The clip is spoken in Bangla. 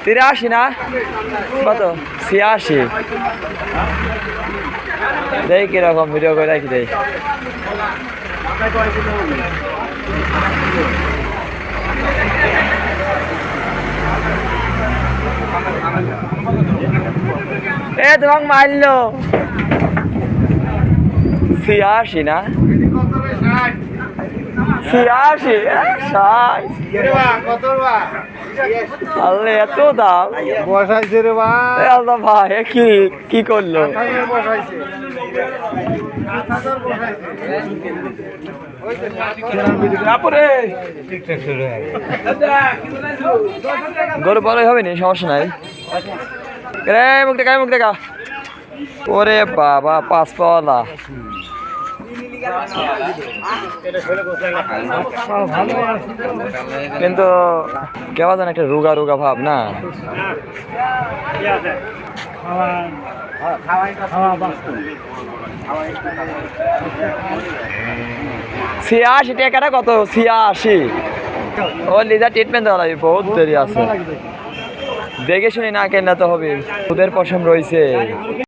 83 না কত 86 দেখি কিরকম ভিডিও করে রাখি দেই এ তোমাকে মারলো 86 না 86 আল্লাহ এত দাম বসাইছে রে ভাই আল্লাহ ভাই কি করলো বসাইছে গরু বড়ই হবে নি সমস্যা নাই রে মুখ দেখা ওরে বাবা 5 পাওয়ালা কিন্তু কেমন যেন একটা রোগা রোগা ভাব না 86 টাকাটা কত 86 ও লিজা ট্রিটমেন্ট দেওয়া লাগবে বহুত দেরি আছে দেখে শুনি না কেনা তো হবে ওদের পছন্দ রয়েছে